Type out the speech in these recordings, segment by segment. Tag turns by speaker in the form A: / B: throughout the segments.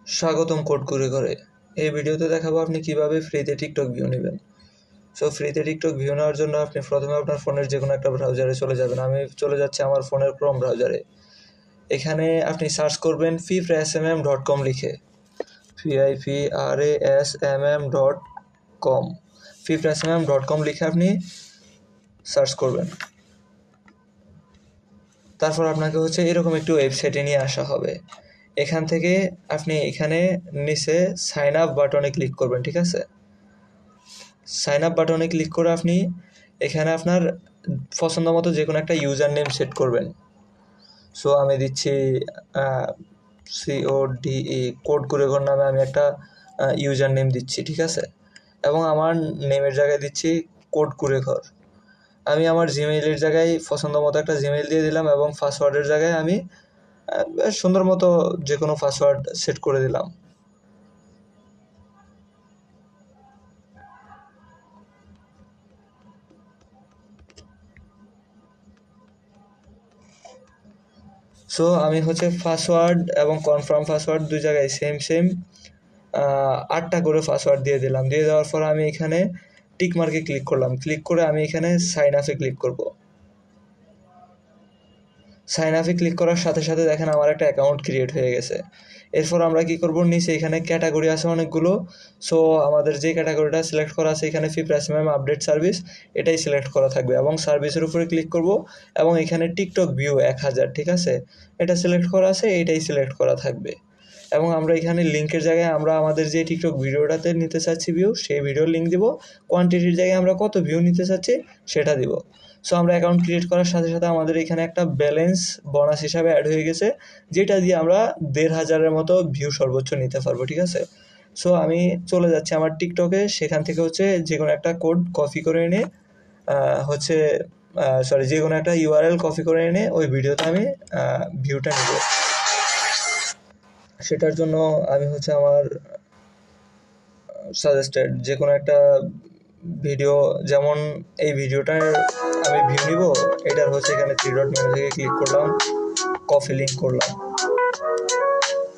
A: স্বাগতম কোড করে এই ভিডিওতে দেখাবো আপনি কিভাবে ফ্রিতে টিকটক ভিউ নেবেন। সো ফ্রিতে টিকটক ভিউ নেওয়ার জন্য আপনি প্রথমে আপনার ফোনের যে কোনো একটা ব্রাউজারে চলে যাবেন। আমি চলে যাচ্ছি আমার ফোনের ক্রোম ব্রাউজারে। এখানে আপনি সার্চ করবেন fipraSmm.com লিখে, fipraSmm.com, fipraSmm.com লিখে আপনি সার্চ করবেন। তারপর আপনাকে এরকম একটি ওয়েবসাইটে নিয়ে আসা হবে। এখান থেকে আপনি এখানে নিচে সাইন আপ বাটনে ক্লিক করবেন, ঠিক আছে? সাইন আপ বাটনে ক্লিক করে আপনি এখানে আপনার পছন্দ মতো যে কোনো একটা ইউজার নেম সেট করবেন। সো আমি দিচ্ছি CODE কোড কুড়েঘর নামে আমি একটা ইউজার নেম দিচ্ছি, ঠিক আছে? এবং আমার নেমের জায়গায় দিচ্ছি কোড কুড়েঘর। আমি আমার জিমেইলের জায়গায় পছন্দ মতো একটা জিমেইল দিয়ে দিলাম এবং পাসওয়ার্ডের জায়গায় আমি সুন্দর মতো যে কোনো পাসওয়ার্ড সেট করে দিলাম। সো আমি পাসওয়ার্ড এবং কনফার্ম পাসওয়ার্ড দুই জায়গায় সেম 8টা করে পাসওয়ার্ড দিয়ে দিলাম। দিয়ে দেওয়ার পর আমি এখানে টিক মার্কে ক্লিক করলাম। ক্লিক করে আমি এখানে সাইন আপে ক্লিক করব। সাইন আপে ক্লিক করার সাথে সাথে দেখেন আমার একটা অ্যাকাউন্ট ক্রিয়েট হয়ে গেছে। এরপর আমরা কি করব, নিচে এখানে ক্যাটাগরি আছে অনেকগুলো। সো আমাদের যে ক্যাটাগরিটা সিলেক্ট করা আছে এখানে fipraSmm আপডেট সার্ভিস, এটাই সিলেক্ট করা থাকবে এবং সার্ভিসের উপরে ক্লিক করব এবং এখানে টিকটক ভিউ 1000, ঠিক আছে? এটা সিলেক্ট করা আছে, এইটাই সিলেক্ট করা থাকবে। এবং আমরা এখানে লিঙ্কের জায়গায় আমরা আমাদের যে টিকটক ভিডিওটাতে নিতে চাচ্ছি ভিউ, সেই ভিডিওর লিঙ্ক দিব। কোয়ান্টিটির জায়গায় আমরা কত ভিউ নিতে চাচ্ছি সেটা দিব। সো আমরা অ্যাকাউন্ট ক্রিয়েট করার সাথে সাথে আমাদের এখানে একটা ব্যালেন্স বোনাস হিসাবে অ্যাড হয়ে গেছে, যেটা দিয়ে আমরা 1500-এর মতো ভিউ সর্বোচ্চ নিতে পারবো, ঠিক আছে? সো আমি চলে যাচ্ছি আমার টিকটকে। সেখান থেকে যে কোনো একটা কোড কপি করে এনে যে কোনো একটা URL কপি করে এনে ওই ভিডিওতে আমি ভিউটা নিব। সেটার জন্য আমি আমার সাজেস্টেড যে কোনো একটা ভিডিও, যেমন এই ভিডিওটার আমি ভিউ নিব, এটার এখানে 3 ডট মেনু থেকে ক্লিক করলাম, কপি লিঙ্ক করলাম।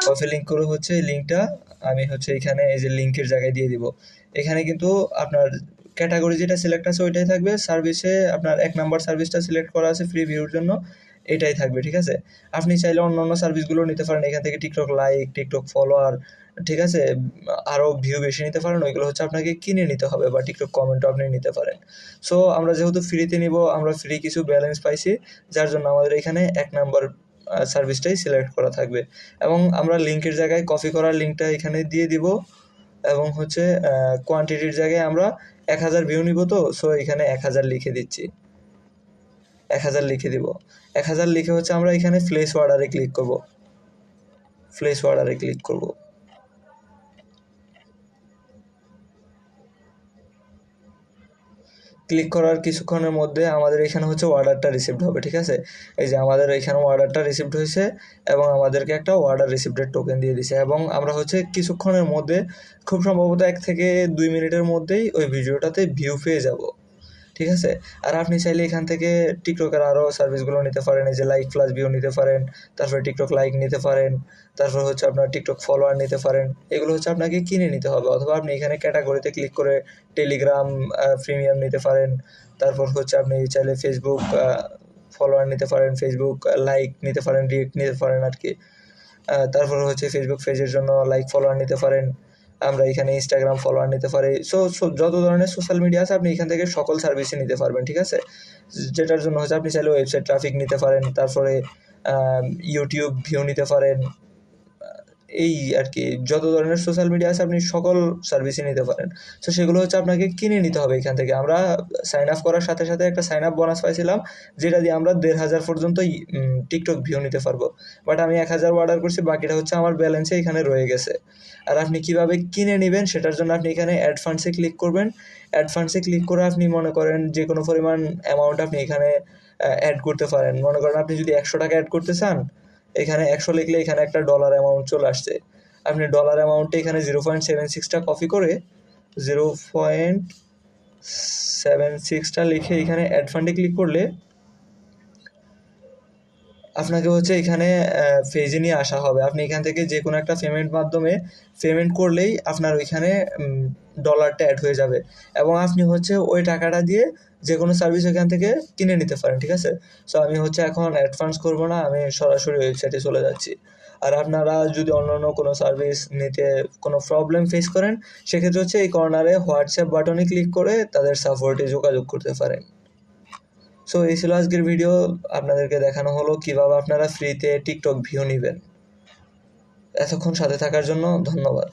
A: কপি লিঙ্ক করে লিঙ্কটা আমি এখানে এই যে লিঙ্কের জায়গায় দিয়ে দিব। এখানে কিন্তু আপনার ক্যাটাগরি যেটা সিলেক্ট আছে ওইটাই থাকবে। সার্ভিসে আপনার 1 নাম্বার সার্ভিসটা সিলেক্ট করা আছে ফ্রি ভিউর জন্য, এটাই থাকবে, ঠিক আছে? আপনি চাইলে অন্য সার্ভিসগুলো নিতে পারেন। এখান থেকে টিকটক লাইক, টিকটক ফলোয়ার, ঠিক আছে, আরও ভিউ বেশি নিতে পারেন। ওইগুলো আপনাকে কিনে নিতে হবে, বা টিকটক কমেন্টও আপনি নিতে পারেন। সো আমরা যেহেতু ফ্রিতে নিব, আমরা ফ্রি কিছু ব্যালেন্স পাইছি, যার জন্য আমাদের এখানে 1 নাম্বার সার্ভিসটাই সিলেক্ট করা থাকবে। এবং আমরা লিঙ্কের জায়গায় কপি করার লিঙ্কটা এখানে দিয়ে দিব এবং কোয়ান্টিটির জায়গায় আমরা 1000 ভিউ নিব, তো সো এখানে 1000 লিখে দিচ্ছি, 1000 লিখে দিব। 1000 লিখে আমরা এখানে প্লেস অর্ডারে ক্লিক করব। প্লেস অর্ডারে ক্লিক করব। ক্লিক করার কিছুক্ষণের মধ্যে আমাদের এখানে অর্ডারটা রিসিভড হবে, ঠিক আছে? এই যে আমাদের এখানে অর্ডারটা রিসিভড হয়েছে এবং আমাদেরকে একটা অর্ডার রিসিভডের টোকেন দিয়ে দিছে এবং আমরা কিছুক্ষণের মধ্যে, খুব সম্ভবত 1 থেকে 2 মিনিটের মধ্যেই ওই ভিডিওটাতে ভিউ পেয়ে যাব, ঠিক আছে? আর আপনি চাইলে এখান থেকে টিকটকের আরও সার্ভিসগুলো নিতে পারেন। এই যে লাইক প্লাস ভিউ নিতে পারেন, তারপরে টিকটক লাইক নিতে পারেন, তারপর আপনার টিকটক ফলোয়ার নিতে পারেন। এগুলো আপনাকে কিনে নিতে হবে, অথবা আপনি এখানে ক্যাটাগরিতে ক্লিক করে টেলিগ্রাম প্রিমিয়াম নিতে পারেন। তারপর আপনি চাইলে ফেসবুক ফলোয়ার নিতে পারেন, ফেসবুক লাইক নিতে পারেন, রিয়েক্ট নিতে পারেন আর কি। তারপর ফেসবুক পেজের জন্য লাইক ফলোয়ার নিতে পারেন। আমরা এখানে ইনস্টাগ্রাম ফলোয়ার নিতে পারি। সো যত ধরনের সোশ্যাল মিডিয়া আছে আপনি এখান থেকে সকল সার্ভিসই নিতে পারবেন, ঠিক আছে? যেটার জন্য আপনি চাইলে ওয়েবসাইট ট্রাফিক নিতে পারেন, তারপরে ইউটিউব ভিউ নিতে পারেন। এই আর কি, যত ধরনের সোশ্যাল মিডিয়া আছে আপনি সকল সার্ভিসই নিতে পারেন। সো সেগুলো আপনাকে কিনে নিতে হবে এখান থেকে। আমরা সাইন আপ করার সাথে সাথে একটা সাইন আপ বোনাস পাইছিলাম, যেটা দিয়ে আমরা 1500 পর্যন্ত টিকটক ভিউ নিতে পারবো। বাট আমি 1000 অর্ডার করছি, বাকিটা আমার ব্যালেন্সে এখানে রয়ে গেছে। আর আপনি কিভাবে কিনে নেবেন সেটার জন্য আপনি এখানে অ্যাড ফান্ডসে ক্লিক করবেন। অ্যাড ফান্ডসে ক্লিক করে আপনি মনে করেন যে কোনো পরিমাণ অ্যামাউন্ট আপনি এখানে অ্যাড করতে পারেন। মনে করেন আপনি যদি 100 টাকা অ্যাড করতে চান, এখানে 100 লিখলে এখানে একটা ডলার অ্যামাউন্ট চলে আসছে। আপনি ডলার অ্যামাউন্টে এখানে 0.76টা কপি করে 0.76টা লিখে এখানে অ্যাড ফান্ডে ক্লিক করলে আপনাকে হচ্ছে এখানে পেজে নিয়ে আসা হবে। আপনি এখান থেকে যে কোনো একটা পেমেন্ট মাধ্যমে পেমেন্ট করলেই আপনার ওইখানে ডলারটা অ্যাড হয়ে যাবে এবং আপনি হচ্ছে ওই টাকাটা দিয়ে যে কোনো সার্ভিস ওইখান থেকে কিনে নিতে পারেন, ঠিক আছে? সো আমি হচ্ছে এখন অ্যাডভান্স করবো না, আমি সরাসরি ওয়েবসাইটে চলে যাচ্ছি। আর আপনারা যদি অন্য কোনো সার্ভিস নিতে কোনো প্রবলেম ফেস করেন, সেক্ষেত্রে হচ্ছে এই কর্নারে হোয়াটসঅ্যাপ বাটনে ক্লিক করে তাদের সাপোর্টে যোগাযোগ করতে পারেন। সো এই ছিল আজকের ভিডিও। আপনাদেরকে দেখানো হলো কীভাবে আপনারা ফ্রিতে টিকটক ভিউ নেবেন। এতক্ষণ সাথে থাকার জন্য ধন্যবাদ।